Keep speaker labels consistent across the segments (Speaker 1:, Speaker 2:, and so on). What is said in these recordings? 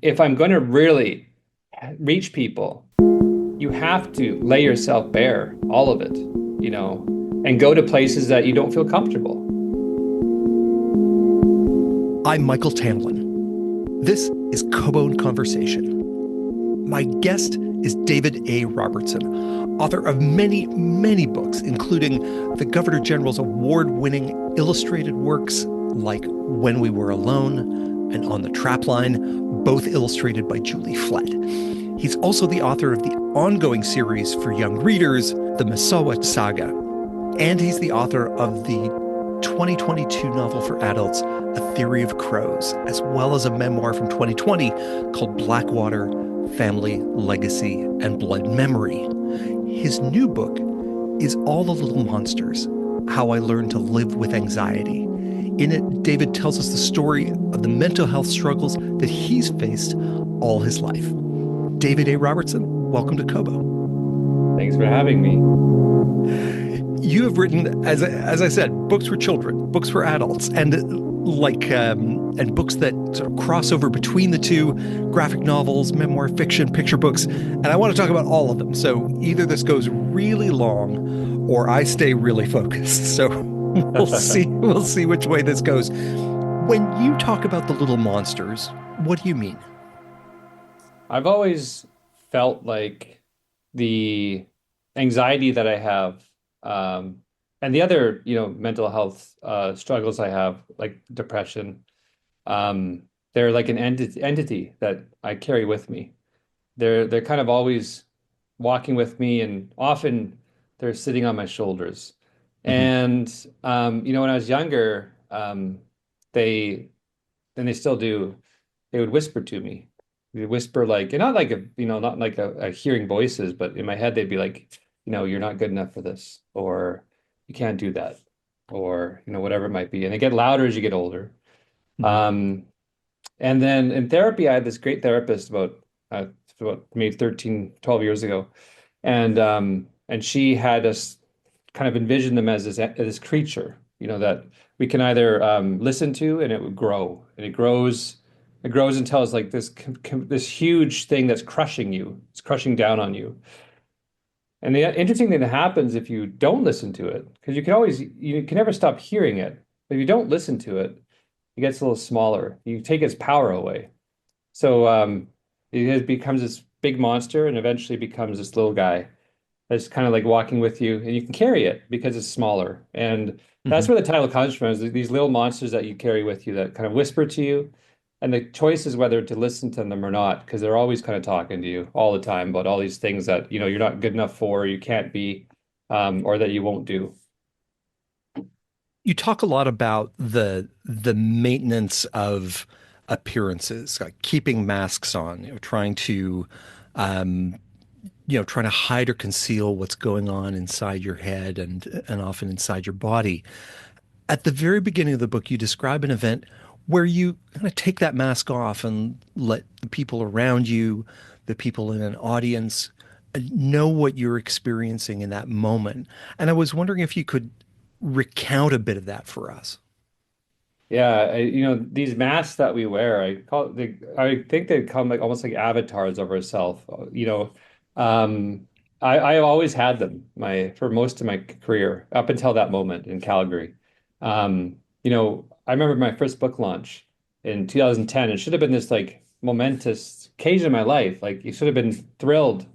Speaker 1: if I'm going to really reach people, you have to lay yourself bare, all of it, and go to places that you don't feel comfortable.
Speaker 2: I'm Michael Tamlin. This is Kobo in Conversation. My guest is David A. Robertson, author of many, many books, including the Governor General's award-winning illustrated works like When We Were Alone and On the Trapline, both illustrated by Julie Flett. He's also the author of the ongoing series for young readers, the Misawa Saga. And he's the author of the 2022 novel for adults, A Theory of Crows, as well as a memoir from 2020 called Blackwater, Family, Legacy, and Blood Memory. His new book is All the Little Monsters, How I Learned to Live with Anxiety. In it, David tells us the story of the mental health struggles that he's faced all his life. David A. Robertson, welcome to Kobo.
Speaker 1: Thanks for having me.
Speaker 2: You have written, as I said, books for children, books for adults, and and books that sort of cross over between the two, graphic novels, memoir, fiction, picture books, and I want to talk about all of them. So either this goes really long, or I stay really focused. So we'll see. We'll see which way this goes. When you talk about the little monsters, what do you mean?
Speaker 1: I've always felt like the anxiety that I have, and the other, mental health struggles I have, like depression, they're like an entity that I carry with me. They're kind of always walking with me, and often they're sitting on my shoulders.
Speaker 2: Mm-hmm.
Speaker 1: And when I was younger, they and they still do. They would whisper to me. They whisper like, and not like not like a hearing voices, but in my head they'd be like, you're not good enough for this, or you can't do that, or whatever it might be. And they get louder as you get older.
Speaker 2: Mm-hmm.
Speaker 1: And then in therapy, I had this great therapist about maybe 13, 12 years ago, and she had us kind of envision them as this creature, that we can either listen to, and it would grow, and it grows until it's like this huge thing that's crushing you. It's crushing down on you. And the interesting thing that happens if you don't listen to it, because you can never stop hearing it. But if you don't listen to it, it gets a little smaller. You take its power away. So it becomes this big monster, and eventually becomes this little guy that's kind of like walking with you, and you can carry it because it's smaller. And
Speaker 2: Mm-hmm.
Speaker 1: that's where the title comes from, is these little monsters that you carry with you that kind of whisper to you. And the choice is whether to listen to them or not, because they're always kind of talking to you all the time about all these things that, you're not good enough for, you can't be, or that you won't do.
Speaker 2: You talk a lot about the maintenance of appearances, like keeping masks on, um, trying to hide or conceal what's going on inside your head and often inside your body. At the very beginning of the book, you describe an event where you kind of take that mask off and let the people around you, the people in an audience, know what you're experiencing in that moment. And I was wondering if you could recount a bit of that for us.
Speaker 1: Yeah, these masks that we wear, I think they come like almost like avatars of ourselves. I've always had them for most of my career up until that moment in Calgary. I remember my first book launch in 2010. It should have been this like momentous occasion in my life. Like you should have been thrilled,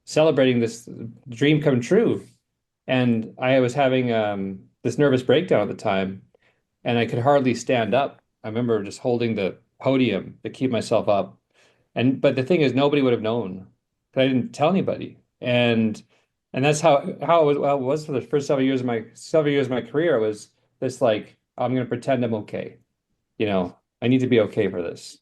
Speaker 1: celebrating this dream come true. And I was having this nervous breakdown at the time, and I could hardly stand up. I remember just holding the podium to keep myself up. But the thing is, nobody would have known, 'cause I didn't tell anybody. And that's how it was for the first several years of my career. It was this like, I'm going to pretend I'm okay. I need to be okay for this.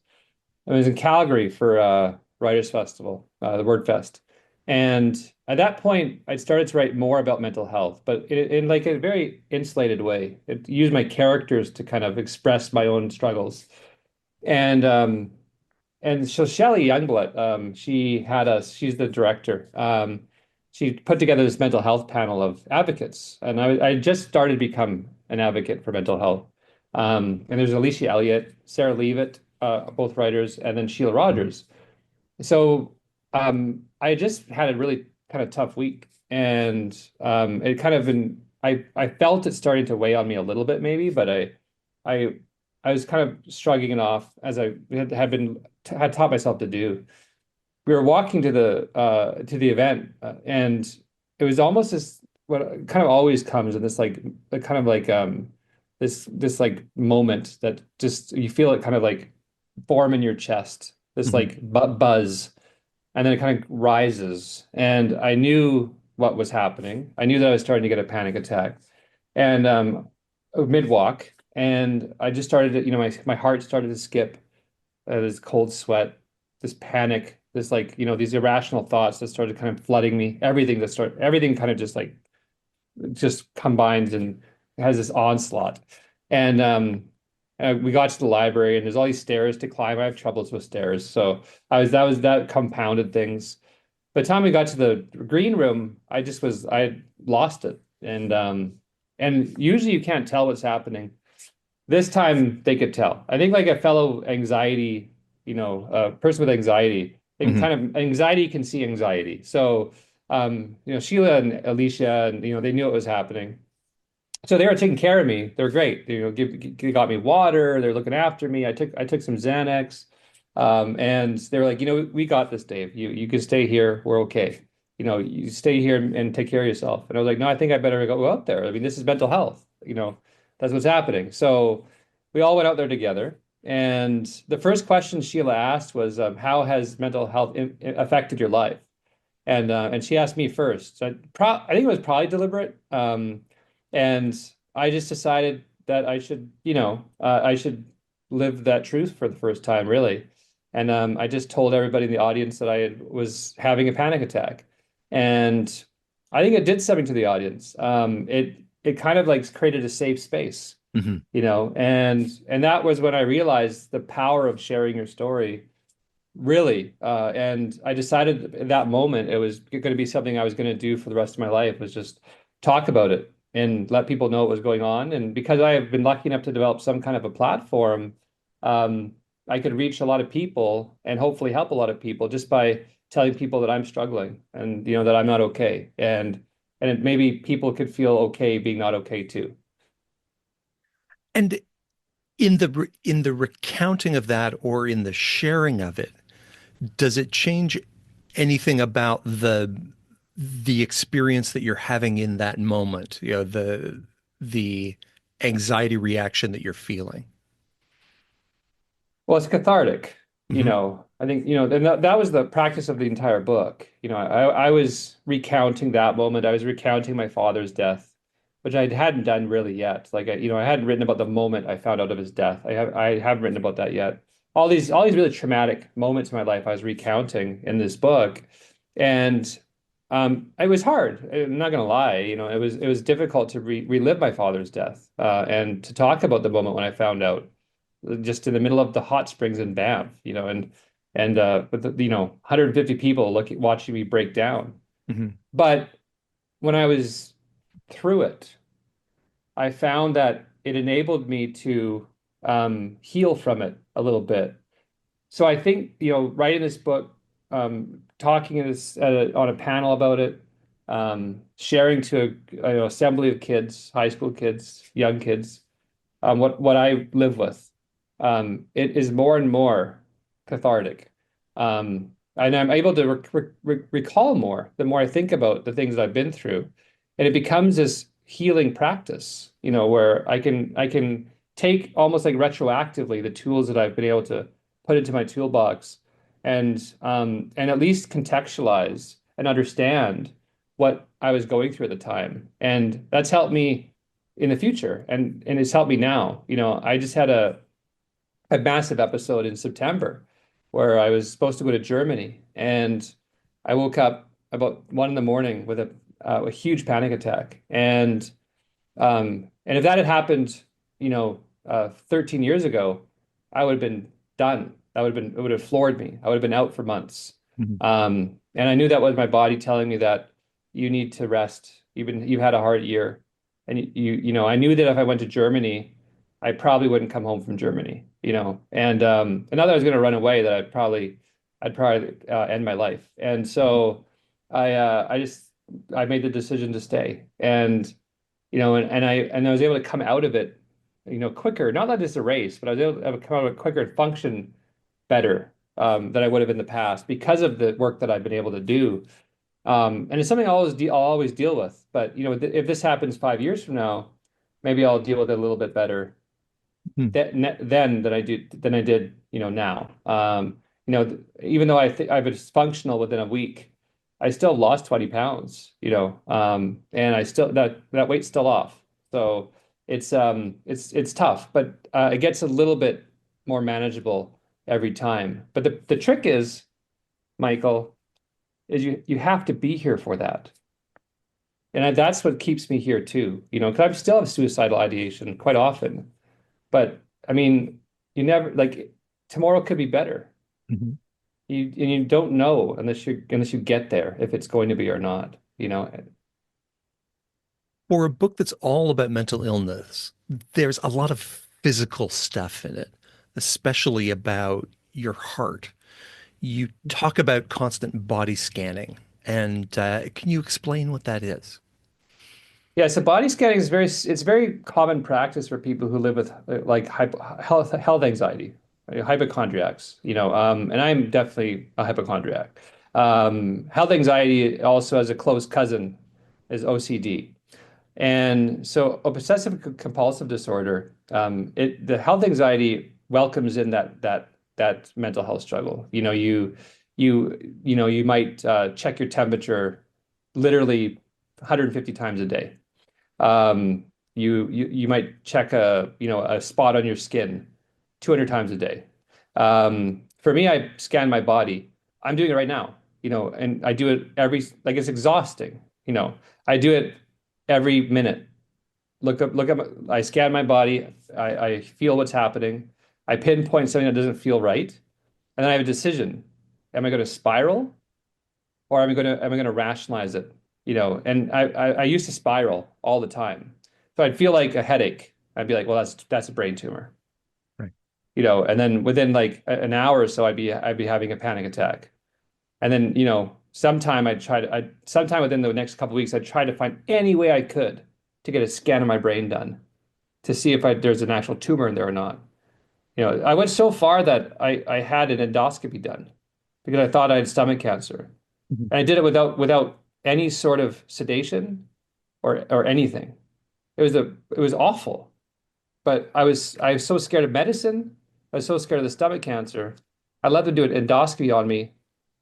Speaker 1: I was in Calgary for Writers Festival, the Word Fest. And at that point, I started to write more about mental health, but in like a very insulated way. It used my characters to kind of express my own struggles. And so Shelley Youngblood, she's the director. She put together this mental health panel of advocates, and I just started to become an advocate for mental health. And there's Alicia Elliott, Sarah Leavitt, both writers, and then Sheila Rogers. So I just had a really kind of tough week, and it kind of been I felt it starting to weigh on me a little bit, maybe, but I I was kind of shrugging it off as I had taught myself to do. We were walking to the event, and it was almost this what kind of always comes in this like kind of like this like moment that just you feel it kind of like form in your chest, this
Speaker 2: Hmm.
Speaker 1: like bu buzz, and then it kind of rises. And I knew what was happening. I knew that I was starting to get a panic attack, and mid walk, and I just started to, my heart started to skip, this cold sweat, this panic, this like, these irrational thoughts that started kind of flooding me. Everything kind of just combines and has this onslaught. And we got to the library, and there's all these stairs to climb. I have troubles with stairs, so that compounded things. By the time we got to the green room, I had lost it, and usually you can't tell what's happening. This time they could tell. I think like a fellow anxiety, a person with anxiety, they can
Speaker 2: Hmm.
Speaker 1: kind of anxiety can see anxiety. So, Sheila and Alicia, and they knew what was happening. So they were taking care of me. They're great. Got me water. They're looking after me. I took some Xanax, and they were like, we got this, Dave. You can stay here. We're okay. You stay here and take care of yourself. And I was like, no, I think I better go out there. I mean, this is mental health. That's what's happening. So we all went out there together. And the first question Sheila asked was, how has mental health affected your life? And she asked me first. So I think it was probably deliberate. And I just decided that I should live that truth for the first time, really. And I just told everybody in the audience that was having a panic attack. And I think it did something to the audience. It kind of like created a safe space,
Speaker 2: Hmm.
Speaker 1: and that was when I realized the power of sharing your story. Really. And I decided in that moment it was going to be something I was going to do for the rest of my life, was just talk about it and let people know what was going on. And because I have been lucky enough to develop some kind of a platform, um, I could reach a lot of people and hopefully help a lot of people just by telling people that I'm struggling, and that I'm not okay. Maybe people could feel okay being not okay too.
Speaker 2: And in the recounting of that or in the sharing of it, does it change anything about the experience that you're having in that moment? The anxiety reaction that you're feeling.
Speaker 1: Well, it's cathartic.
Speaker 2: Hmm.
Speaker 1: I think, and that was the practice of the entire book. I was recounting that moment. I was recounting my father's death, which I hadn't done really yet. Like, I hadn't written about the moment I found out of his death. I haven't written about that yet. All these really traumatic moments in my life I was recounting in this book. And it was hard. I'm not gonna lie. It was difficult to relive my father's death, and to talk about the moment when I found out, just in the middle of the hot springs in Banff, and with 150 people watching me break down.
Speaker 2: Hmm.
Speaker 1: But when I was through it, I found that it enabled me to heal from it a little bit. So I think, writing this book, talking on a panel about it, sharing to assembly of kids, high school kids, young kids, what I live with. It is more and more cathartic. And I'm able to recall more the more I think about the things that I've been through. And it becomes this healing practice, where I can take almost like retroactively the tools that I've been able to put into my toolbox, and at least contextualize and understand what I was going through at the time. And that's helped me in the future, and it's helped me now. I just had a massive episode in September where I was supposed to go to Germany, and I woke up about 1 in the morning with a huge panic attack. And if that had happened, 13 years ago, I would have been done. It would have floored me. I would have been out for months.
Speaker 2: Hmm.
Speaker 1: And I knew that was my body telling me that you need to rest. You've had a hard year, and I knew that if I went to Germany, I probably wouldn't come home from Germany. And now that I was going to run away, that I'd probably end my life. And so I made the decision to stay, and I was able to come out of it, quicker. Not that it's a race, but I was able to come out of it quicker and function better than I would have in the past because of the work that I've been able to do. And it's something I'll always deal with. But if this happens 5 years from now, maybe I'll deal with it a little bit better
Speaker 2: Mhm.
Speaker 1: then than I did, now. Even though I was functional within a week, I still lost 20 pounds, and I still that weight's still off. So it's tough, but it gets a little bit more manageable every time. But the trick is, Michael, is you have to be here for that. And that's what keeps me here too, because I still have suicidal ideation quite often. But I mean, you never like tomorrow could be better.
Speaker 2: Mhm.
Speaker 1: You don't know unless you get there if it's going to be or not.
Speaker 2: For a book that's all about mental illness, there's a lot of physical stuff in it, especially about your heart. You talk about constant body scanning, and can you explain what that is?
Speaker 1: Yeah, so body scanning is very common practice for people who live with like health anxiety, hypochondriacs, and I'm definitely a hypochondriac. Health anxiety also has a close cousin is OCD. And so obsessive compulsive disorder, the health anxiety welcomes in that mental health struggle. You might check your temperature literally 150 times a day. You might check a spot on your skin 200 times a day. For me, I scan my body. I'm doing it right now, and I do it like it's exhausting. I do it every minute. I scan my body. I feel what's happening. I pinpoint something that doesn't feel right, and then I have a decision. Am I going to spiral, or am I going to rationalize it? And I used to spiral all the time. So I'd feel like a headache. I'd be like, well, that's a brain tumor.
Speaker 2: Right.
Speaker 1: And then within like an hour or so, I'd be having a panic attack. And then, sometime within the next couple of weeks, I'd try to find any way I could to get a scan of my brain done to see if there's an actual tumor in there or not. I went so far that I had an endoscopy done because I thought I had stomach cancer.
Speaker 2: Mhm.
Speaker 1: And I did it without any sort of sedation or anything. It was awful. But I was so scared of medicine. I was so scared of the stomach cancer. I let them do an endoscopy on me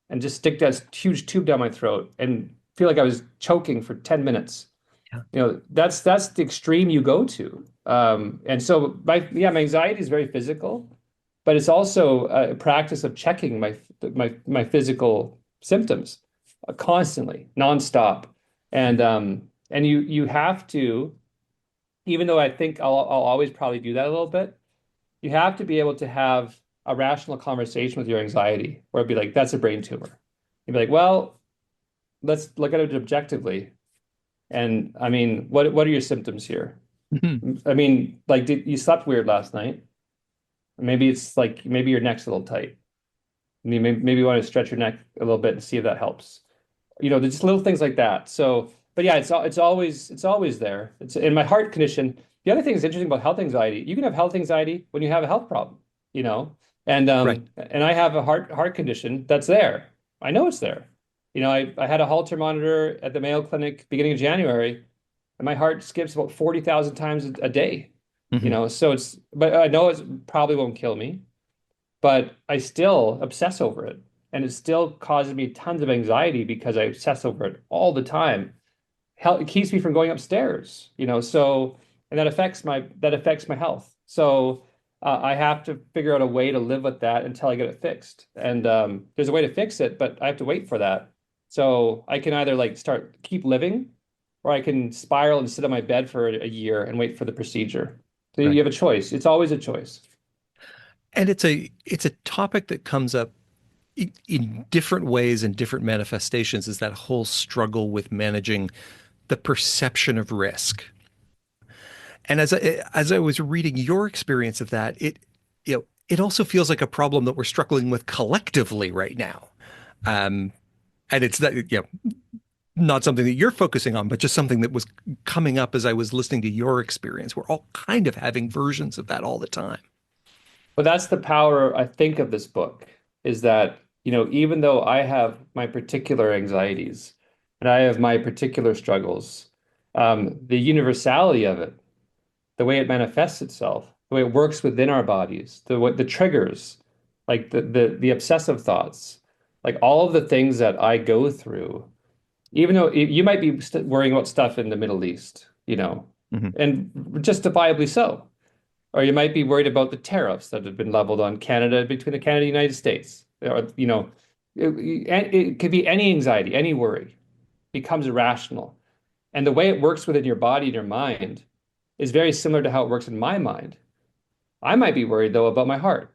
Speaker 1: and just stick that huge tube down my throat and feel like I was choking for 10 minutes.
Speaker 2: Yeah.
Speaker 1: That's the extreme you go to. And so my anxiety is very physical, but it's also a practice of checking my physical symptoms constantly, nonstop. And you have to, even though I think I'll always probably do that a little bit, you have to be able to have a rational conversation with your anxiety, where it'd be like, that's a brain tumor. You'd be like, well, let's look at it objectively. And I mean, what are your symptoms here?
Speaker 2: Mhm.
Speaker 1: I mean, like, did you slept weird last night? Maybe it's like maybe your neck's a little tight. Maybe you want to stretch your neck a little bit and see if that helps. There's just little things like that. So, but yeah, it's always there. It's in my heart condition. The other thing that's interesting about health anxiety, you can have health anxiety when you have a health problem, you know, and
Speaker 2: Right.
Speaker 1: I have a heart condition that's there. I know it's there. I had a Holter monitor at the Mayo Clinic beginning of January, and my heart skips about 40,000 times a day.
Speaker 2: Mhm.
Speaker 1: So but I know it probably won't kill me, but I still obsess over it. And it still causes me tons of anxiety because I obsess over it all the time. It keeps me from going upstairs, and that affects my health. So I have to figure out a way to live with that until I get it fixed. And there's a way to fix it, but I have to wait for that. So I can either like keep living, or I can spiral and sit on my bed for a year and wait for the procedure. So you
Speaker 2: Right.
Speaker 1: have a choice. It's always a choice.
Speaker 2: And it's a topic that comes up in different ways and different manifestations, is that whole struggle with managing the perception of risk. And as I was reading your experience of that, it it also feels like a problem that we're struggling with collectively right now. Um, and it's that, not something that you're focusing on, but just something that was coming up as I was listening to your experience. We're all kind of having versions of that all the time.
Speaker 1: But that's the power, I think, of this book is that, even though I have my particular anxieties and I have my particular struggles, the universality of it, the way it manifests itself, the way it works within our bodies, the triggers, like the obsessive thoughts, like all of the things that I go through, even though you might be worrying about stuff in the Middle East,
Speaker 2: Mhm.
Speaker 1: and justifiably so. Or you might be worried about the tariffs that have been leveled on Canada between the Canada and the United States. Or, it could be any anxiety, any worry becomes irrational. And the way it works within your body and your mind is very similar to how it works in my mind. I might be worried though about my heart,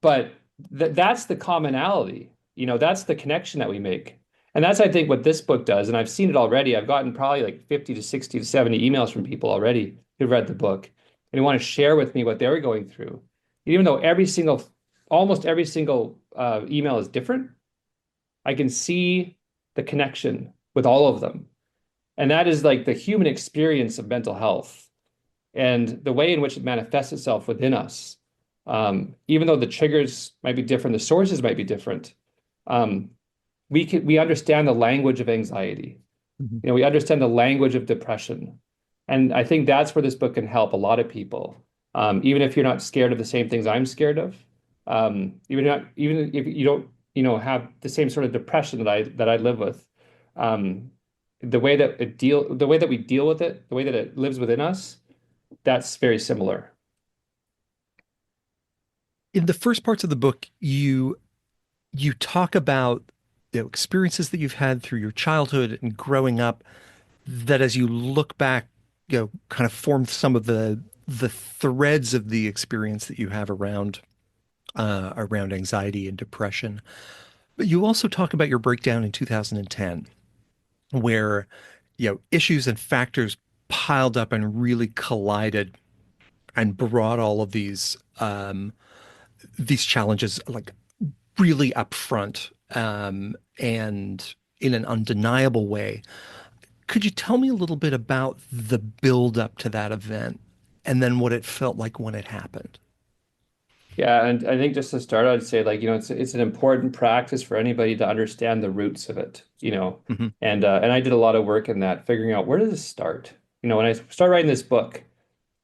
Speaker 1: but that's the commonality. That's the connection that we make. And that's, I think, what this book does. And I've seen it already. I've gotten probably like 50 to 60 to 70 emails from people already who read the book and who want to share with me what they were going through. Even though almost every single email is different, I can see the connection with all of them. And that is like the human experience of mental health and the way in which it manifests itself within us. Even though the triggers might be different, the sources might be different. Um, we understand the language of anxiety.
Speaker 2: Mhm.
Speaker 1: We understand the language of depression, and I think that's where this book can help a lot of people. Even if you're not scared of the same things I'm scared of, even if you don't, have the same sort of depression that I live with. Um, the way that we deal with it, the way that it lives within us, that's very similar.
Speaker 2: In the first parts of the book, you talk about experiences that you've had through your childhood and growing up that as you look back, kind of form some of the threads of the experience that you have around anxiety and depression. But you also talk about your breakdown in 2010, where issues and factors piled up and really collided and brought all of these challenges like really upfront and in an undeniable way. Could you tell me a little bit about the build up to that event and then what it felt like when it happened?
Speaker 1: Yeah, and I think just to start, I'd say like, it's an important practice for anybody to understand the roots of it.
Speaker 2: Hmm.
Speaker 1: And I did a lot of work in that, figuring out where does this start? When I started writing this book,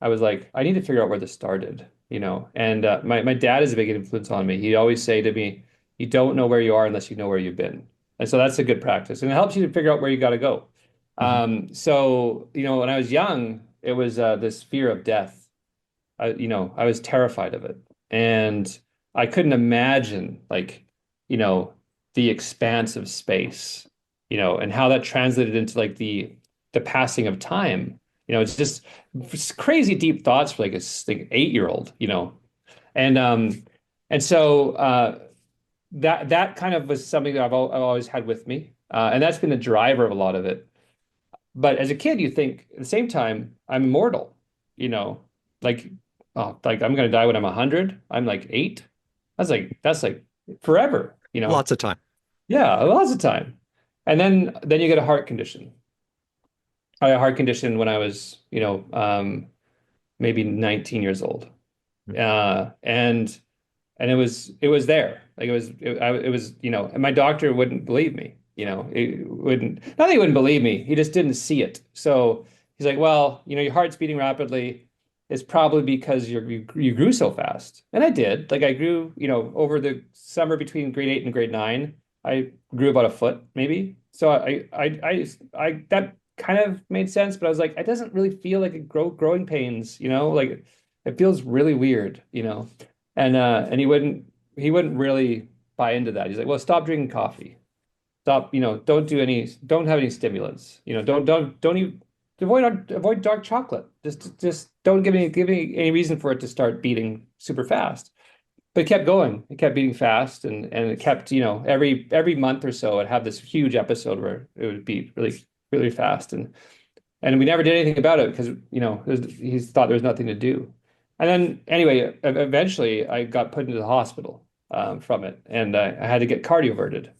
Speaker 1: I was like, I need to figure out where this started. And my dad is a big influence on me. He'd always say to me, you don't know where you are unless you know where you've been. And so that's a good practice. And it helps you to figure out where you got to go.
Speaker 2: Hmm.
Speaker 1: So, when I was young, it was this fear of death. I was terrified of it. And I couldn't imagine like, you know, the expanse of space, and how that translated into like the passing of time. It's crazy deep thoughts for like like 8-year-old. And and so that kind of was something that I've always had with me. And that's been the driver of a lot of it. But as a kid, you think at the same time, I'm immortal, you know, like, oh, like I'm gonna die when I'm 100. I'm like 8. That's like forever.
Speaker 2: Lots of time.
Speaker 1: Yeah, lots of time. And then you get a heart condition. I had a heart condition when I was, maybe 19 years old. And it was there. Like it was, and my doctor wouldn't believe me. It wouldn't, not that he wouldn't believe me, he just didn't see it. So he's like, well, your heart's beating rapidly. It's probably because you grew so fast. And I did. Like I grew, over the summer between grade 8 and grade 9, I grew about a foot maybe. So that kind of made sense, but I was like, it doesn't really feel like a growing pains. Like it feels really weird. And he wouldn't really buy into that. He's like, well, stop drinking coffee. Stop, don't have any stimulants. Don't even avoid dark chocolate. Just don't give me any reason for it to start beating super fast. But it kept going. It kept beating fast, and it kept, every month or so, it'd have this huge episode where it would beat really, really fast, and we never did anything about it because he thought there was nothing to do. And then anyway, eventually I got put into the hospital from it, and I had to get cardioverted.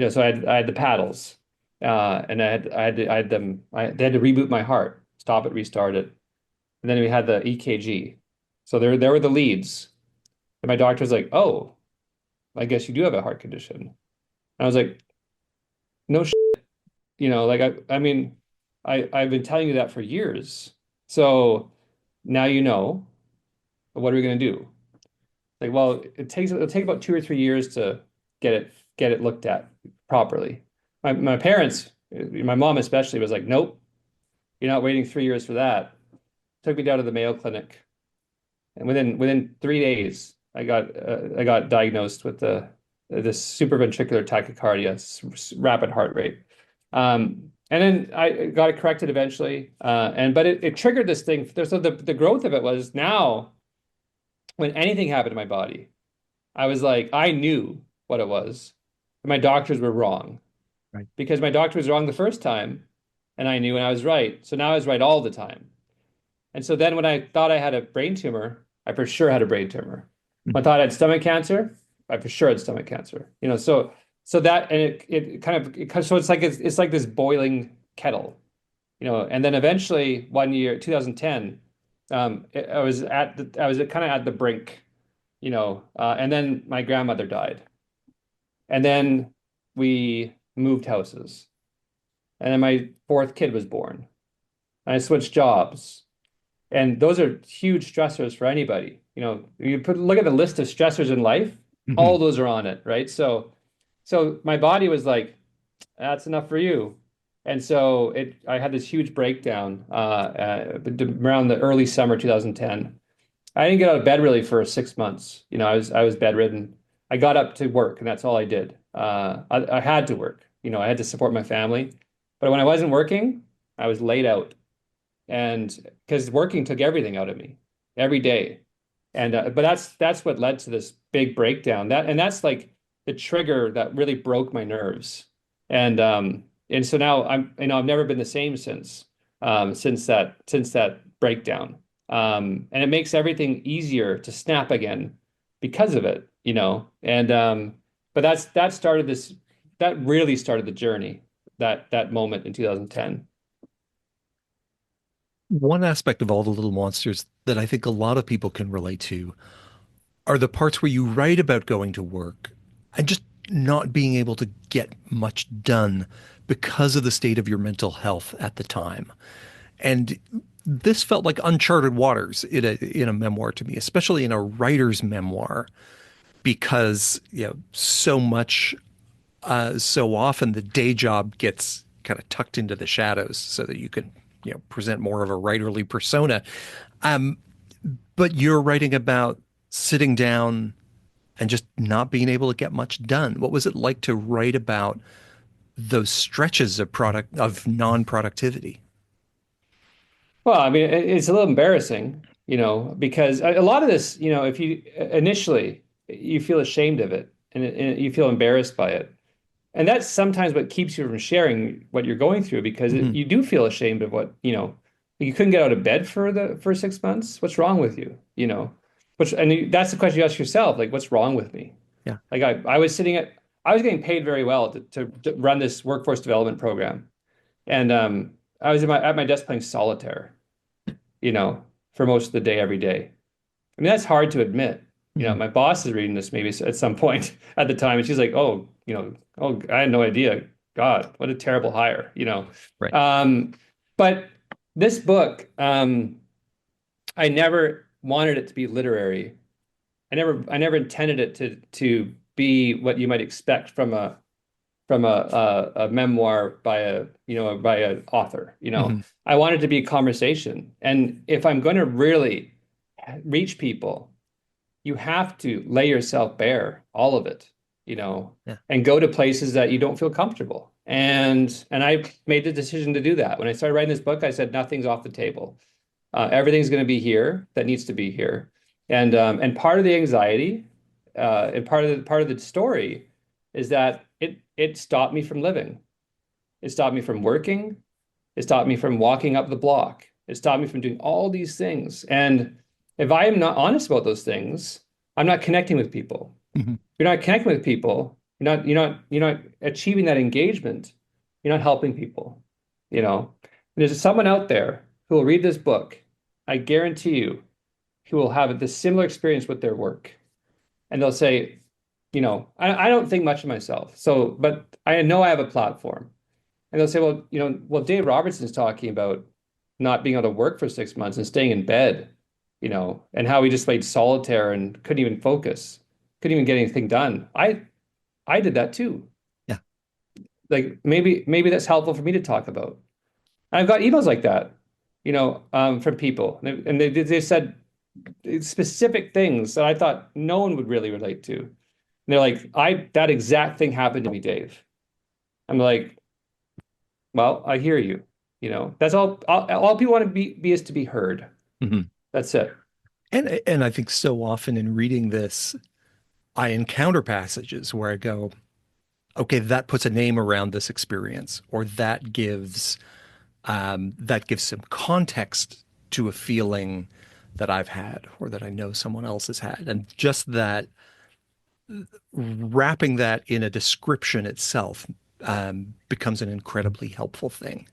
Speaker 1: So I had the paddles, and they had to reboot my heart, stop it, restart it, and then we had the EKG. So there were the leads, and my doctor's like, "Oh, I guess you do have a heart condition." And I was like, "No, like I mean, I've been telling you that for years. So now you know. What are we going to do?" Like, well, it'll take about 2 or 3 years to get it looked at properly. My parents, my mom especially, was like, "Nope, you're not waiting 3 years for that." Took me down to the Mayo Clinic, and within 3 days, I got diagnosed with this supraventricular tachycardia, rapid heart rate. And then I got it corrected eventually, but it triggered this thing. So the growth of it was now when anything happened to my body. I was like, I knew what it was. My doctors were wrong
Speaker 2: Right.
Speaker 1: because my doctor was wrong the first time, and I knew and I was right. So now I was right all the time. And so then when I thought I had a brain tumor, I for sure had a brain tumor. When I
Speaker 2: Mhm.
Speaker 1: thought I had stomach cancer, I for sure had stomach cancer. So that and so it's like this boiling kettle. And then eventually one year, 2010, I was kind of at the brink, and then my grandmother died. And then we moved houses. And then my fourth kid was born. And I switched jobs. And those are huge stressors for anybody. Look at the list of stressors in life, all
Speaker 2: Mhm.
Speaker 1: those are on it, right? So my body was like, that's enough for you. And so I had this huge breakdown around the early summer 2010. I didn't get out of bed really for 6 months. I was bedridden. I got up to work, and that's all I did. I had to work. I had to support my family. But when I wasn't working, I was laid out, and because working took everything out of me every day. And but that's what led to this big breakdown. That's like the trigger that really broke my nerves. And so now I've never been the same since that breakdown. And it makes everything easier to snap again because of it. But that really started the journey, that moment in 2010.
Speaker 2: One aspect of All the Little Monsters that I think a lot of people can relate to are the parts where you write about going to work and just not being able to get much done because of the state of your mental health at the time. And this felt like uncharted waters in a memoir to me, especially in a writer's memoir, because so often the day job gets kind of tucked into the shadows so that you can present more of a writerly persona. Um, but you're writing about sitting down and just not being able to get much done. What was it like to write about those stretches of non-productivity?
Speaker 1: Well, I mean, it's a little embarrassing, because a lot of this, if you initially you feel ashamed of it, and you feel embarrassed by it. And that's sometimes what keeps you from sharing what you're going through, because
Speaker 2: Hmm.
Speaker 1: you do feel ashamed of you couldn't get out of bed for the first 6 months. What's wrong with you? That's the question you ask yourself, like, what's wrong with me?
Speaker 2: Yeah.
Speaker 1: Like I was getting paid very well to run this workforce development program. And I was at my desk playing solitaire, you know, for most of the day, every day. I mean, that's hard to admit.
Speaker 2: Hmm.
Speaker 1: My boss is reading this maybe at some point at the time, and she's like, "Oh, oh, I had no idea. God, what a terrible hire."
Speaker 2: Right.
Speaker 1: Um, but this book, I never wanted it to be literary. I never intended it to be what you might expect from a memoir by an author.
Speaker 2: Hmm.
Speaker 1: I wanted it to be a conversation, and if I'm going to really reach people, you have to lay yourself bare, all of it, you know,
Speaker 2: Yeah.
Speaker 1: and go to places that you don't feel comfortable. And I made the decision to do that. When I started writing this book, I said nothing's off the table. Everything's going to be here that needs to be here. And part of the anxiety, and part of the story is that it stopped me from living. It stopped me from working. It stopped me from walking up the block. It stopped me from doing all these things. And If I am not honest about those things, I'm not connecting with people.
Speaker 2: Mhm.
Speaker 1: If you're not connecting with people, you're not achieving that engagement. You're not helping people, you know. And there's someone out there who will read this book. I guarantee you, who will have this similar experience with their work. And they'll say, I don't think much of myself. So, but I know I have a platform. And they'll say, well, Dave Robertson is talking about not being able to work for 6 months and staying in bed, and how he just played solitaire and couldn't even focus, couldn't even get anything done. I did that too.
Speaker 2: Yeah.
Speaker 1: Like maybe that's helpful for me to talk about. And I've got emails like that, from people, and they said specific things that I thought no one would really relate to. And they're like, I that exact thing happened to me, Dave. I'm like, well, I hear you. That's all people want to be is to be heard.
Speaker 2: Mhm.
Speaker 1: That's it.
Speaker 2: And I think so often in reading this, I encounter passages where I go, okay, that puts a name around this experience, or that gives some context to a feeling that I've had or that I know someone else has had. And just that wrapping that in a description itself becomes an incredibly helpful thing.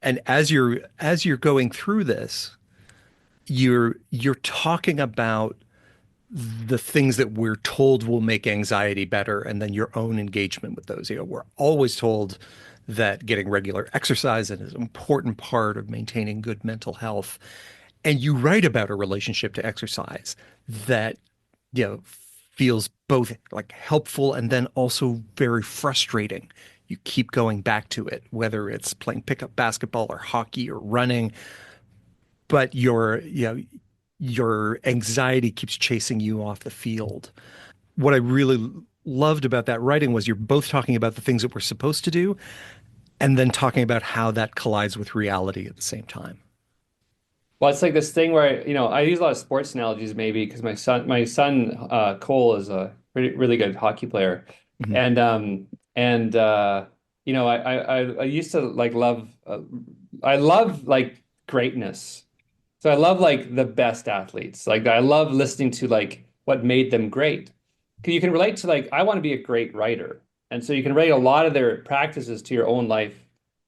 Speaker 2: And as you're going through this, you're talking about the things that we're told will make anxiety better, and then your own engagement with those. We're always told that getting regular exercise is an important part of maintaining good mental health. And you write about a relationship to exercise that, feels both like helpful and then also very frustrating. You keep going back to it, whether it's playing pickup basketball or hockey or running, but your anxiety keeps chasing you off the field. What I really loved about that writing was you're both talking about the things that we're supposed to do and then talking about how that collides with reality at the same time.
Speaker 1: Well, it's like this thing where, I use a lot of sports analogies maybe because my son Cole is a really, really good hockey player.
Speaker 2: Mhm.
Speaker 1: And I used to like love I love like greatness. So I love like the best athletes. Like I love listening to like what made them great. Because you can relate to like I want to be a great writer. And so you can relate a lot of their practices to your own life.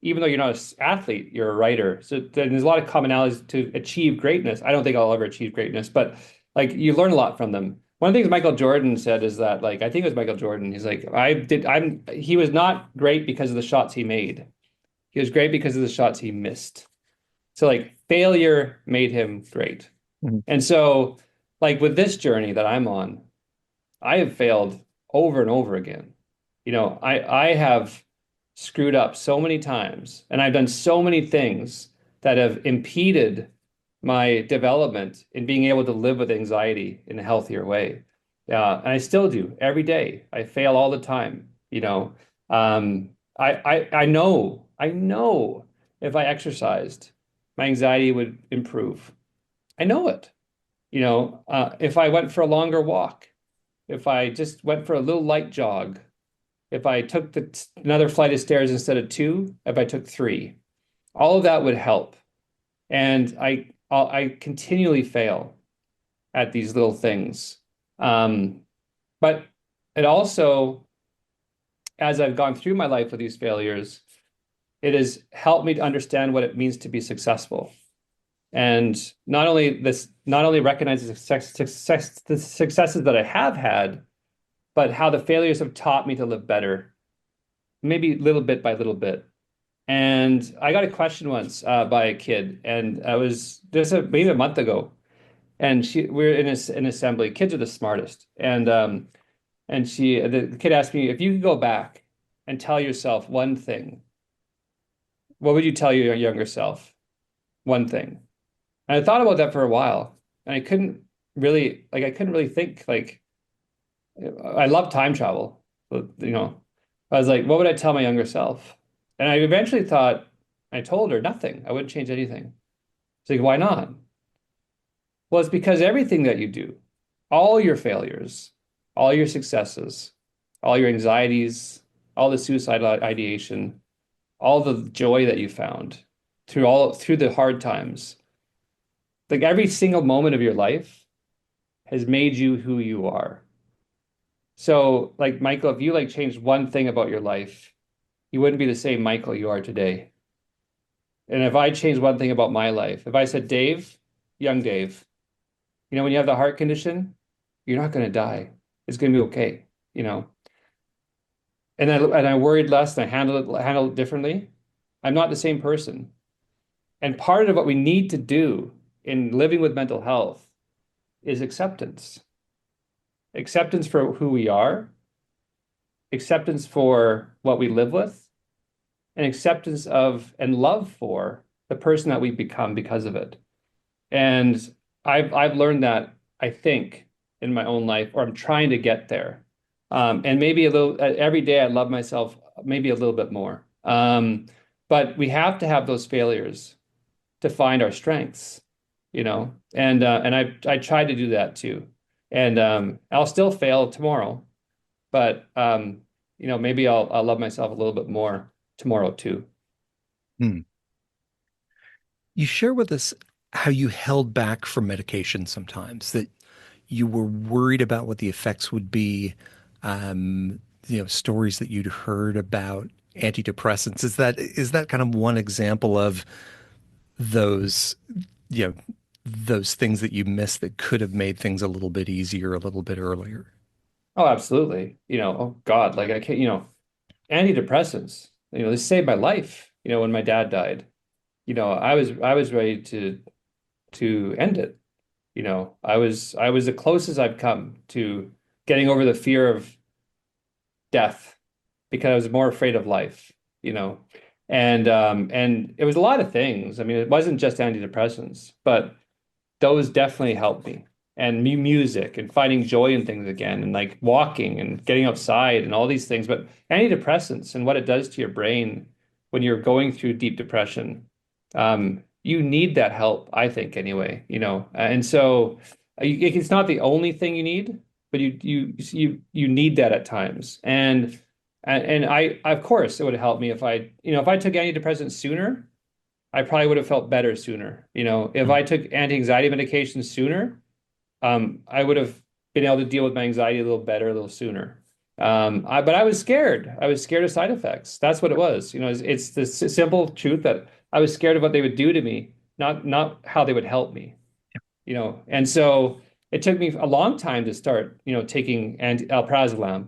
Speaker 1: Even though you're not an athlete, you're a writer. So there's a lot of commonalities to achieve greatness. I don't think I'll ever achieve greatness, but like you learn a lot from them. One of the things Michael Jordan said is that like I think it was Michael Jordan. He's like he was not great because of the shots he made. He was great because of the shots he missed. So like failure made him great.
Speaker 2: Mhm.
Speaker 1: And so like with this journey that I'm on, I have failed over and over again. I have screwed up so many times and I've done so many things that have impeded my development in being able to live with anxiety in a healthier way. Yeah, and I still do every day. I fail all the time. I know if I exercised, my anxiety would improve. I know it. If I went for a longer walk, if I just went for a little light jog, if I took another flight of stairs instead of two, if I took three, all of that would help. And I continually fail at these little things. Um, but it also, as I've gone through my life with these failures, it has helped me to understand what it means to be successful. And not only recognize the successes that I have had, but how the failures have taught me to live better, maybe little bit by little bit. And I got a question once by a kid, and I was just maybe a month ago, and we're in an assembly. Kids are the smartest, and the kid asked me if you could go back and tell yourself one thing, what would you tell your younger self? One thing. And I thought about that for a while, and I couldn't really think like I love time travel, but. I was like, what would I tell my younger self? And I eventually thought, I told her nothing. I wouldn't change anything. She's like, why not? Well, it's because everything that you do, all your failures, all your successes, all your anxieties, all the suicidal ideation, all the joy that you found through the hard times, Like every single moment of your life has made you who you are. So, like Michael, if you like changed one thing about your life, you wouldn't be the same Michael you are today. And if I changed one thing about my life, if I said, Dave, young Dave, when you have the heart condition, you're not going to die. It's going to be okay, you know. And I worried less and I handled it differently. I'm not the same person. And part of what we need to do in living with mental health is acceptance. Acceptance for who we are, acceptance for what we live with, and acceptance of and love for the person that we become because of it. And I've learned that, I think, in my own life, or I'm trying to get there. And maybe a little every day I love myself maybe a little bit more. But we have to have those failures to find our strengths, and I tried to do that too. And I'll still fail tomorrow, but maybe I'll love myself a little bit more tomorrow too.
Speaker 2: Hmm. You share with us how you held back from medication sometimes, that you were worried about what the effects would be. Stories that you'd heard about antidepressants. Is that kind of one example of those, you know, those things that you missed that could have made things a little bit easier a little bit earlier?
Speaker 1: Oh, absolutely. Oh God, like I can't, antidepressants, they saved my life, when my dad died. I was ready to end it. I was the closest I've come to getting over the fear of death because I was more afraid of life, you know. And it was a lot of things. I mean, it wasn't just antidepressants, but those definitely helped me. And music and finding joy in things again, and like walking and getting outside and all these things. But antidepressants and what it does to your brain when you're going through deep depression, you need that help, I think, anyway, And so it's not the only thing you need, but you need that at times. And I, of course, it would have helped me if I took antidepressants sooner. I probably would have felt better sooner. If
Speaker 2: Mm.
Speaker 1: I took anti-anxiety medication sooner, I would have been able to deal with my anxiety a little better, a little sooner. But I was scared. I was scared of side effects. That's what it was. It's the simple truth that I was scared of what they would do to me, not how they would help me. And so it took me a long time to start, taking alprazolam.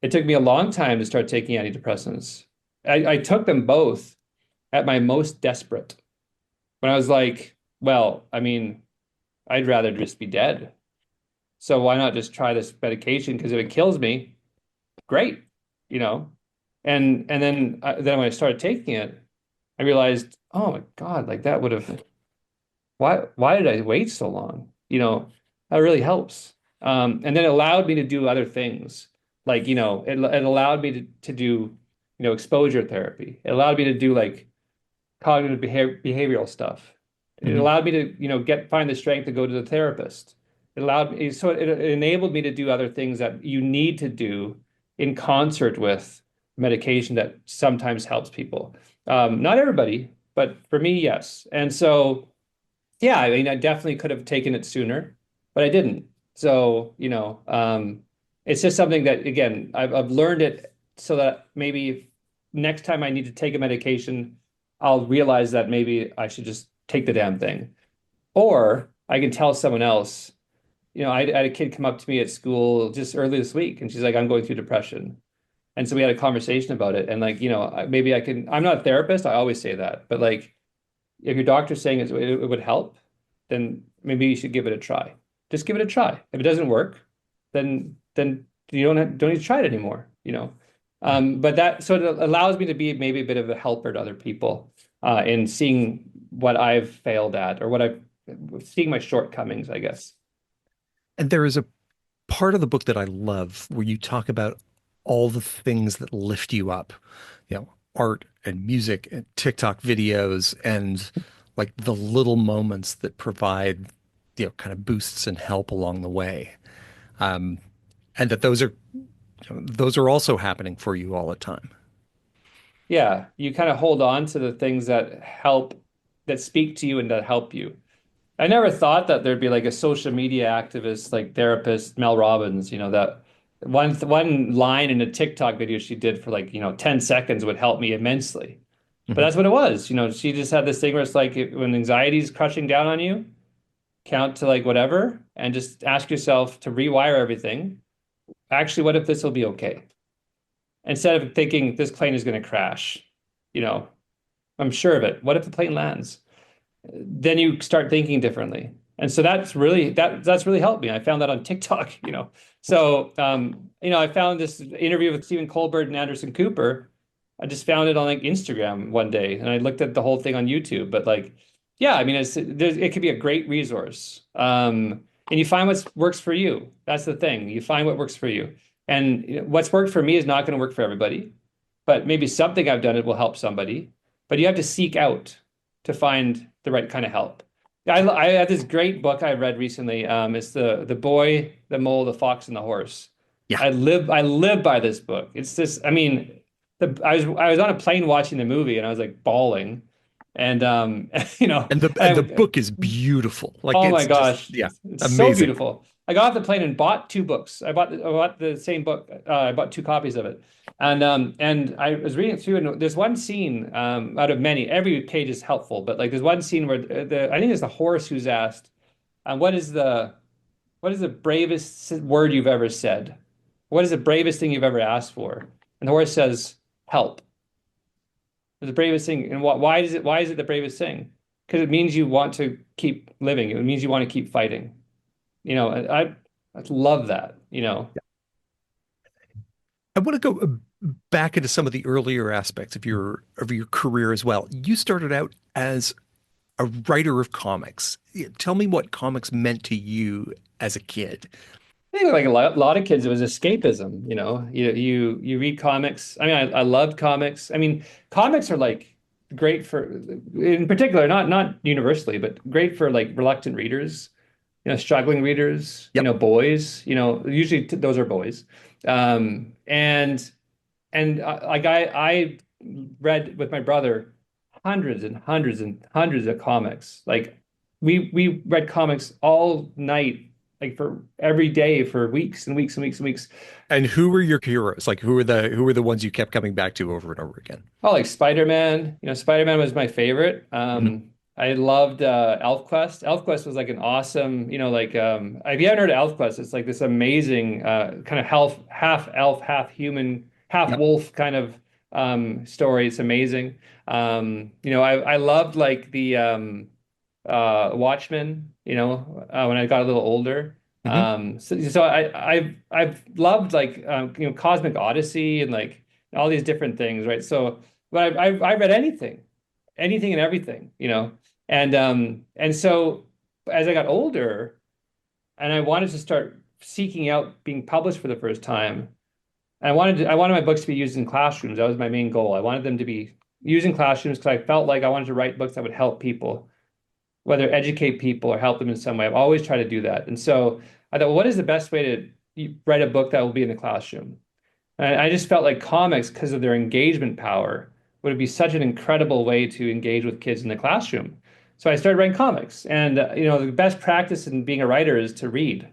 Speaker 1: It took me a long time to start taking antidepressants. I took them both at my most desperate when I was like, well, I mean, I'd rather just be dead. So why not just try this medication? Because if it kills me, great, you know. And then when I started taking it, I realized, oh my God, like that would have why did I wait so long? That really helps. And then it allowed me to do other things. Like, it allowed me to do, exposure therapy. It allowed me to do like cognitive behavioral stuff. It
Speaker 2: Mhm.
Speaker 1: allowed me to, find the strength to go to the therapist. It enabled me to do other things that you need to do in concert with medication that sometimes helps people. Not everybody, but for me, yes. And so, yeah, I mean, I definitely could have taken it sooner, but I didn't. So, it's just something that, again, I've learned it so that maybe if next time I need to take a medication, I'll realize that maybe I should just take the damn thing. Or I can tell someone else. I had a kid come up to me at school just early this week, and she's like, I'm going through depression. And so we had a conversation about it. And like, maybe I'm not a therapist. I always say that. But like, if your doctor's saying it would help, then maybe you should give it a try. Just give it a try. If it doesn't work, then you don't need to try it anymore. But that so it allows me to be maybe a bit of a helper to other people in seeing what I've failed at or what I've seeing my shortcomings, I guess.
Speaker 2: And there is a part of the book that I love where you talk about all the things that lift you up, art and music and TikTok videos and like the little moments that provide, kind of boosts and help along the way. Um, and that those are also happening for you all the time.
Speaker 1: Yeah, you kind of hold on to the things that help, that speak to you and that help you. I never thought that there'd be like a social media activist, like therapist, Mel Robbins, that one line in a TikTok video she did for like, 10 seconds would help me immensely. But
Speaker 2: Mhm.
Speaker 1: that's what it was. She just had this thing where it's like when anxiety's crushing down on you, count to like whatever and just ask yourself to rewire everything. Actually, what if this will be okay? Instead of thinking this plane is going to crash, you know, I'm sure of it. What if the plane lands? Then you start thinking differently. And so that's really helped me. I found that on TikTok. So I found this interview with Stephen Colbert and Anderson Cooper. I just found it on like Instagram one day and I looked at the whole thing on YouTube. But like, yeah, I mean it could be a great resource. And you find what works for you. That's the thing. You find what works for you. And what's worked for me is not going to work for everybody. But maybe something I've done it will help somebody. But you have to seek out to find the right kind of help. I had this great book I read recently. It's the boy, the mole, the fox, and the horse.
Speaker 2: Yeah.
Speaker 1: I live by this book. It's this. I mean, I was on a plane watching the movie and I was like bawling, and
Speaker 2: And the book is beautiful. Like
Speaker 1: oh my
Speaker 2: it's just,
Speaker 1: gosh,
Speaker 2: yeah,
Speaker 1: it's so
Speaker 2: amazing.
Speaker 1: beautiful. I got off the plane and bought two books. I bought the same book. I bought two copies of it, and I was reading it through, and there's one scene out of many. Every page is helpful, but like there's one scene where the I think it's the horse who's asked, what is the bravest word you've ever said? What is the bravest thing you've ever asked for? And the horse says, help. It's the bravest thing. And why is it the bravest thing? Because it means you want to keep living. It means you want to keep fighting. I love that.
Speaker 2: I want to go back into some of the earlier aspects of your career as well. You started out as a writer of comics. Tell me what comics meant to you as a kid.
Speaker 1: I think like a lot of kids, it was escapism. You read comics. I mean, I loved comics. I mean, comics are like great for, in particular, not universally, but great for like reluctant readers, struggling readers,
Speaker 2: Yep.
Speaker 1: boys. Usually those are boys. And like I read with my brother hundreds and hundreds and hundreds of comics. Like we read comics all night, like for every day for weeks and weeks and weeks and weeks.
Speaker 2: And who were your heroes? Like who were the ones you kept coming back to over and over again?
Speaker 1: Oh, like Spider-Man. Spider-Man was my favorite.
Speaker 2: Mhm.
Speaker 1: I loved ElfQuest. ElfQuest was like an awesome, like if you haven't heard of ElfQuest, it's like this amazing kind of half elf, half human, half
Speaker 2: Yep.
Speaker 1: wolf kind of story. It's amazing. I loved like the Watchmen, when I got a little older.
Speaker 2: Hmm.
Speaker 1: So I've loved like Cosmic Odyssey and like all these different things, right? So, but I read anything and everything, and so as I got older and I wanted to start seeking out being published for the first time, I wanted my books to be used in classrooms. That was my main goal. I wanted them to be used in classrooms because I felt like I wanted to write books that would help people, whether educate people or help them in some way. I've always tried to do that. And so I thought, well, what is the best way to write a book that will be in the classroom? And I just felt like comics, because of their engagement power, would be such an incredible way to engage with kids in the classroom. So I started writing comics. And the best practice in being a writer is to read.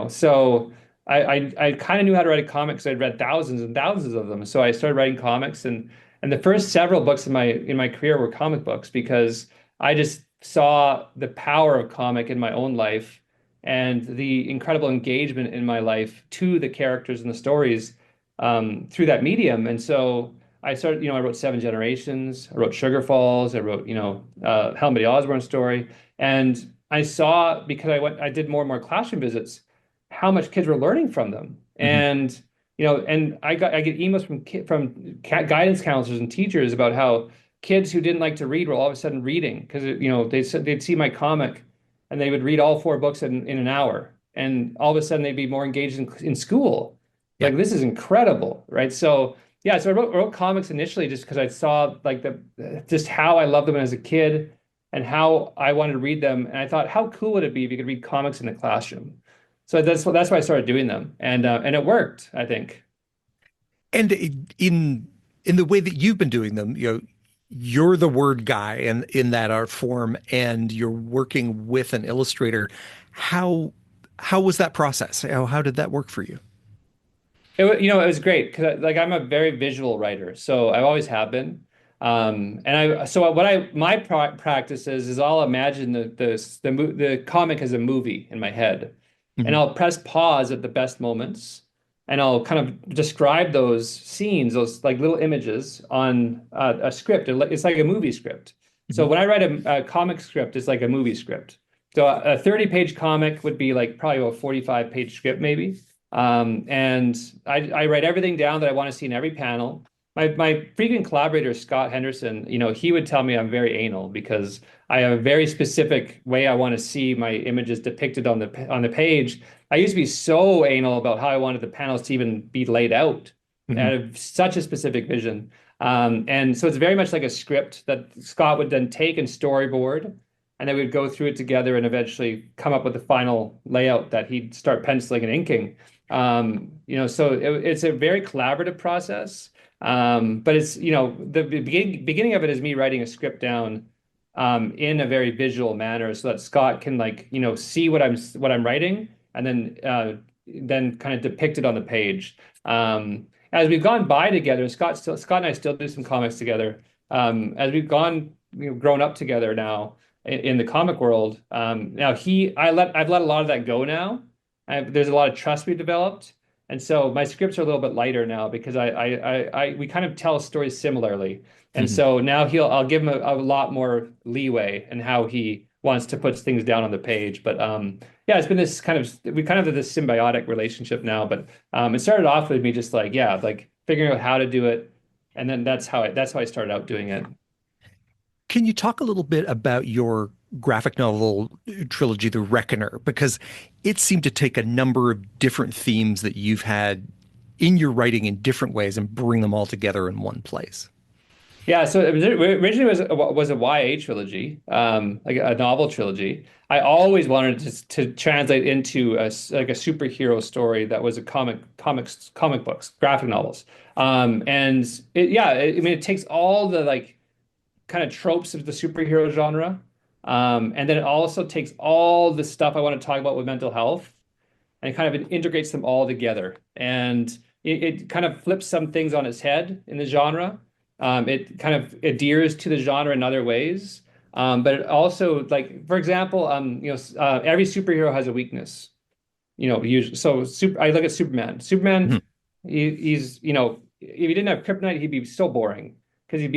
Speaker 1: So I kind of knew how to write a comic because I'd read thousands and thousands of them. So I started writing comics, and the first several books in my career were comic books because I just saw the power of comic in my own life and the incredible engagement in my life to the characters and the stories through that medium. And so I started, I wrote Seven Generations, I wrote Sugar Falls, I wrote, Helmut Osborne story. And I saw, because I did more and more classroom visits, how much kids were learning from them.
Speaker 2: Hmm.
Speaker 1: And I get emails from guidance counselors and teachers about how kids who didn't like to read were all of a sudden reading because they said they'd see my comic and they would read all four books in an hour, and all of a sudden they'd be more engaged in school.
Speaker 2: Yeah.
Speaker 1: Like this is incredible, right? So yeah, so I wrote comics initially just because I saw like the just how I loved them as a kid and how I wanted to read them, and I thought, how cool would it be if you could read comics in the classroom? So that's why I started doing them, and it worked, I think.
Speaker 2: And in the way that you've been doing them, you're the word guy in that art form, and you're working with an illustrator. How how was that process? How did that work for you?
Speaker 1: It was great because like I'm a very visual writer, so I always have been. And I so what I my practice is I'll imagine the comic as a movie in my head, and
Speaker 2: Mhm.
Speaker 1: I'll press pause at the best moments, and I'll kind of describe those scenes, those like little images on a script. It's like a movie script. So
Speaker 2: Mhm.
Speaker 1: when I write a comic script, it's like a movie script. So a 30-page comic would be like probably a 45-page script maybe. And I write everything down that I want to see in every panel. My frequent collaborator, Scott Henderson, he would tell me I'm very anal because I have a very specific way I want to see my images depicted on the page. I used to be so anal about how I wanted the panels to even be laid out. I
Speaker 2: Mhm.
Speaker 1: had such a specific vision. And so it's very much like a script that Scott would then take and storyboard, and then we'd go through it together and eventually come up with the final layout that he'd start penciling and inking. So it's a very collaborative process. But the beginning of it is me writing a script down in a very visual manner so that Scott can see what I'm writing and then kind of depict it on the page. As we've gone by together, Scott and I still do some comics together. As we've grown up together now in the comic world. Now I've let a lot of that go now. There's a lot of trust we developed, and so my scripts are a little bit lighter now because we kind of tell stories similarly, and
Speaker 2: Mhm.
Speaker 1: so now I'll give him a lot more leeway in how he wants to put things down on the page. But yeah, it's been this we kind of have this symbiotic relationship now. But it started off with me just like figuring out how to do it, and then that's how I started out doing it.
Speaker 2: Can you talk a little bit about your graphic novel trilogy, The Reckoner? Because it seemed to take a number of different themes that you've had in your writing in different ways and bring them all together in one place.
Speaker 1: Yeah, so originally was a YA trilogy, like a novel trilogy. I always wanted to translate into like a superhero story that was a comic books, graphic novels. And I mean, it takes all the like kind of tropes of the superhero genre, and then it also takes all the stuff I want to talk about with mental health and kind of integrates them all together. And it kind of flips some things on its head in the genre. It kind of adheres to the genre in other ways. But it also, like, for example, every superhero has a weakness. Usually, I look at Superman.
Speaker 2: Mhm.
Speaker 1: He's, if he didn't have kryptonite, he'd be so boring because he'd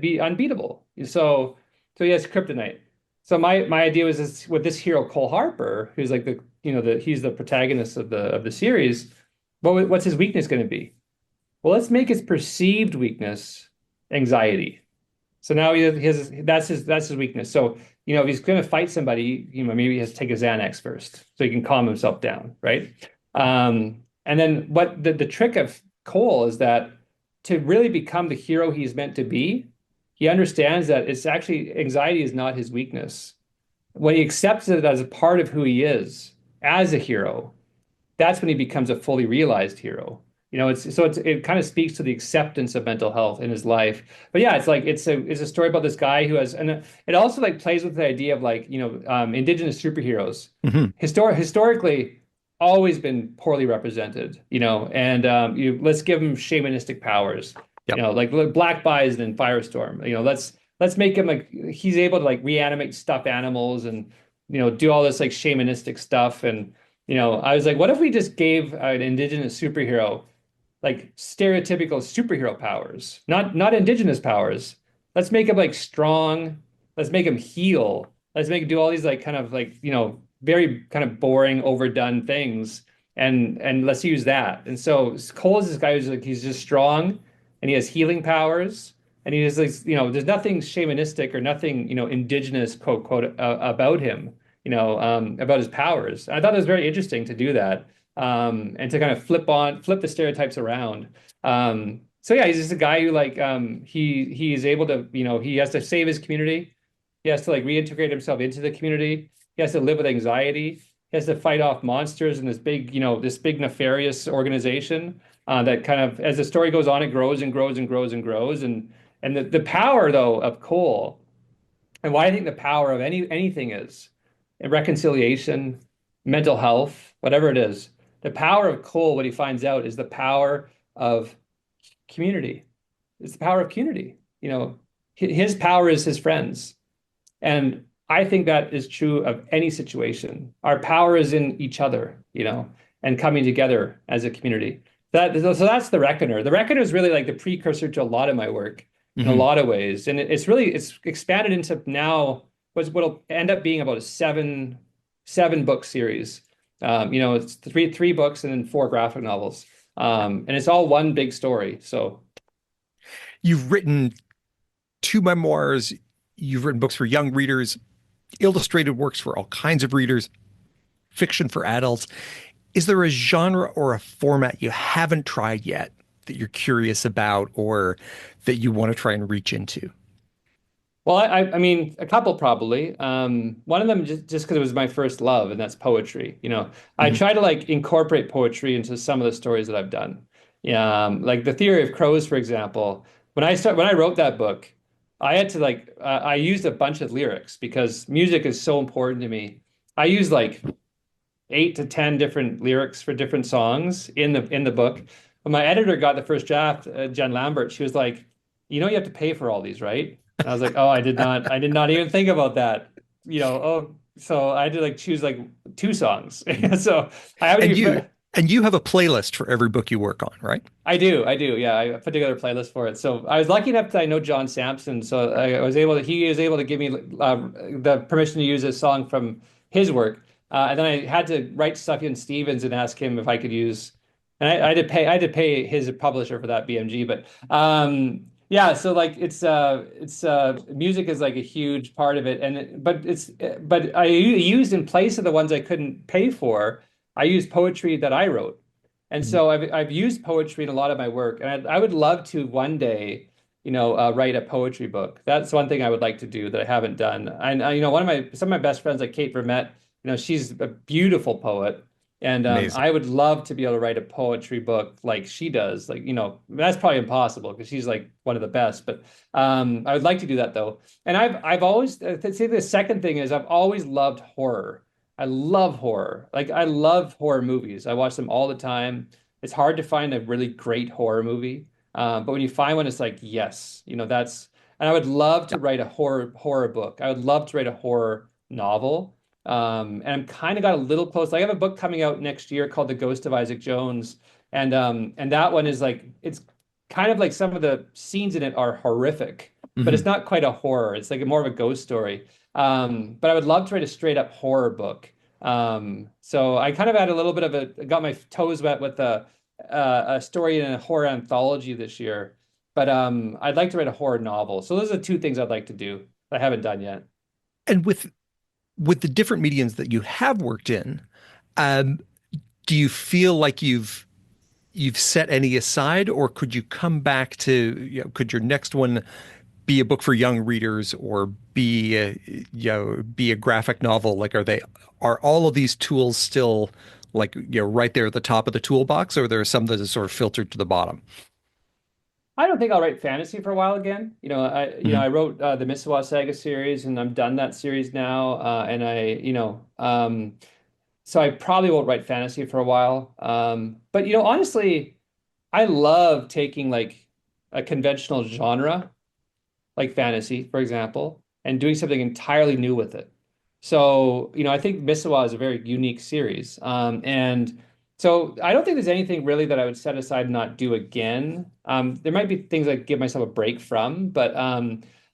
Speaker 1: be unbeatable. So he has kryptonite. So my idea was this with this hero Cole Harper, who's like he's the protagonist of the series. What's his weakness going to be? Well, let's make his perceived weakness anxiety. So now he has that's his weakness. So if he's going to fight somebody, maybe he has to take a Xanax first so he can calm himself down, right? And then what the trick of Cole is that to really become the hero he's meant to be, he understands that it's actually anxiety is not his weakness. When he accepts it as a part of who he is as a hero, that's when he becomes a fully realized hero. It kind of speaks to the acceptance of mental health in his life. But yeah, it's a story about this guy who has, and it also like plays with the idea of indigenous superheroes.
Speaker 2: Mhm.
Speaker 1: Historically, always been poorly represented. And let's give him shamanistic powers.
Speaker 2: Yep.
Speaker 1: Like Black Bison and Firestorm. Let's make him like he's able to like reanimate stuffed animals and do all this like shamanistic stuff and I was like, what if we just gave an indigenous superhero like stereotypical superhero powers, not indigenous powers. Let's make him like strong. Let's make him heal. Let's make him do all these like kind of like, very kind of boring, overdone things. And let's use that. And so Cole is this guy who's like he's just strong and he has healing powers. And he is like, there's nothing shamanistic or nothing, indigenous quote quote about him, about his powers. I thought it was very interesting to do that and to kind of flip the stereotypes around. So yeah, he's just a guy who he is able to he has to save his community. He has to like reintegrate himself into the community. He has to live with anxiety. He has to fight off monsters in this big nefarious organization that kind of as the story goes on, it grows and grows and grows and grows And the power though of Cole, and why I think the power of anything is reconciliation, mental health, whatever it is. The power of Cole, what he finds out is the power of community. It's the power of community. His power is his friends. And I think that is true of any situation. Our power is in each other, and coming together as a community. So that's the Reckoner. The Reckoner is really like the precursor to a lot of my work in a
Speaker 2: Hmm.
Speaker 1: lot of ways. And it's expanded into now what'll end up being about a seven book series. It's three books and then four graphic novels. And it's all one big story. So
Speaker 2: You've written two memoirs, you've written books for young readers, illustrated works for all kinds of readers, fiction for adults. Is there a genre or a format you haven't tried yet that you're curious about or that you want to try and reach into?
Speaker 1: well, I mean, a couple probably. One of them just because it was my first love, and that's poetry. I
Speaker 2: Mhm.
Speaker 1: try to like incorporate poetry into some of the stories that I've done. Yeah, like the Theory of Crows, for example. When I wrote that book, I had to I used a bunch of lyrics because music is so important to me. I used like 8 to 10 different lyrics for different songs in the book. When my editor got the first draft, Jen Lambert, she was like, you have to pay for all these, right? And I was like, oh, I did not even think about that. So I had to like choose like two songs. So I haven't
Speaker 2: And you
Speaker 1: even.
Speaker 2: and you have a playlist for every book you work on, right?
Speaker 1: I do. Yeah, I put together a playlist for it. So I was lucky enough that I know John Sampson, so he was able to give me the permission to use a song from his work, and then I had to write Sufjan Stevens and ask him if I could use, and I had to pay his publisher for that BMG, but yeah, so like it's music is like a huge part of it, but I used in place of the ones I couldn't pay for, I used poetry that I wrote. And
Speaker 2: Mhm.
Speaker 1: so I've used poetry in a lot of my work, and I would love to one day, write a poetry book. That's one thing I would like to do that I haven't done. And one of my some of my best friends, like Kate Vermette, she's a beautiful poet, and
Speaker 2: Amazing.
Speaker 1: I would love to be able to write a poetry book like she does. Like, that's probably impossible because she's like one of the best. But I would like to do that though. And I've always say the second thing is I've always loved horror. I love horror. Like I love horror movies. I watch them all the time. It's hard to find a really great horror movie. But when you find one, it's like, yes, that's, and I would love
Speaker 2: Yeah.
Speaker 1: to write a horror book. I would love to write a horror novel. And I'm kind of got a little close. I have a book coming out next year called The Ghost of Isaac Jones. And that one is like, it's kind of like some of the scenes in it are horrific, but it's
Speaker 2: Hmm.
Speaker 1: not quite a horror. It's like more of a ghost story. But I would love to write a straight up horror book. So I kind of had a little bit of got my toes wet with a story in a horror anthology this year. But I'd like to write a horror novel. So those are the two things I'd like to do that I haven't done yet.
Speaker 2: And with the different mediums that you have worked in, um, do you feel like you've set any aside, or could you come back to, could your next one be a book for young readers or be a graphic novel? Like, are all of these tools still like, right there at the top of the toolbox, or are there some that is sort of filtered to the bottom?
Speaker 1: I don't think I'll write fantasy for a while again.
Speaker 2: Mhm.
Speaker 1: I wrote the Mistwalk Saga series, and I'm done that series now. And so I probably won't write fantasy for a while. But honestly, I love taking like a conventional genre like fantasy, for example, and doing something entirely new with it. So, I think Misawa is a very unique series. And so I don't think there's anything really that I would set aside and not do again. There might be things I give myself a break from, but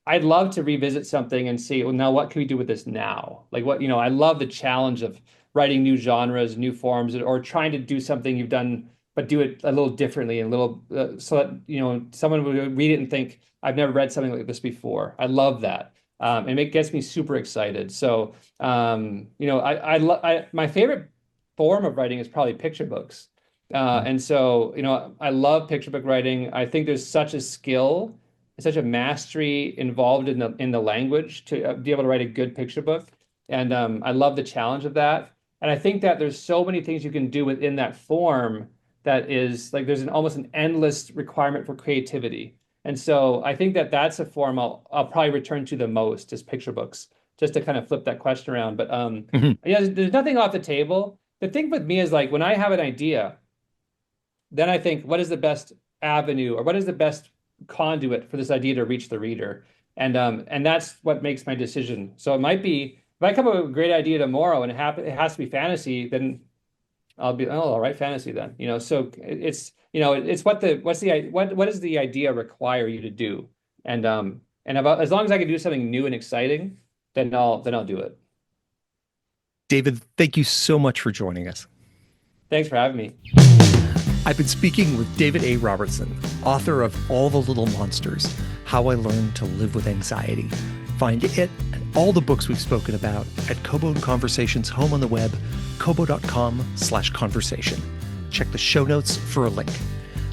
Speaker 1: I'd love to revisit something and see, well, now what can we do with this now? Like I love the challenge of writing new genres, new forms, or trying to do something you've done, but do it a little differently and a little so that, someone would read it and think, I've never read something like this before. I love that. And it gets me super excited. So, my favorite form of writing is probably picture books. And so, I love picture book writing. I think there's such a skill, such a mastery involved in the language to be able to write a good picture book. And I love the challenge of that. And I think that there's so many things you can do within that form that is like there's almost an endless requirement for creativity. And so I think that that's a form I'll probably return to the most is picture books, just to kind of flip that question around. But
Speaker 2: Mhm.
Speaker 1: yeah, there's nothing off the table. The thing with me is like when I have an idea, then I think, what is the best avenue or what is the best conduit for this idea to reach the reader? And that's what makes my decision. So it might be if I come up with a great idea tomorrow and it has to be fantasy, then I'll be, oh, I'll write fantasy then. So it's it's what does the idea require you to do? And about as long as I can do something new and exciting, then I'll do it.
Speaker 2: David, thank you so much for joining us.
Speaker 1: Thanks for having me.
Speaker 2: I've been speaking with David A. Robertson, author of All the Little Monsters, How I Learned to Live with Anxiety. Find it and all the books we've spoken about at Kobo and Conversation's home on the web, kobo.com/conversation. Check the show notes for a link.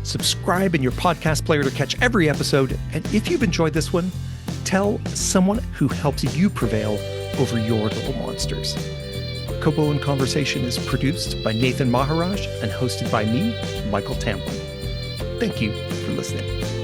Speaker 2: Subscribe in your podcast player to catch every episode. And if you've enjoyed this one, tell someone who helps you prevail over your little monsters. Kobo and Conversation is produced by Nathan Maharaj and hosted by me, Michael Tamplin. Thank you for listening.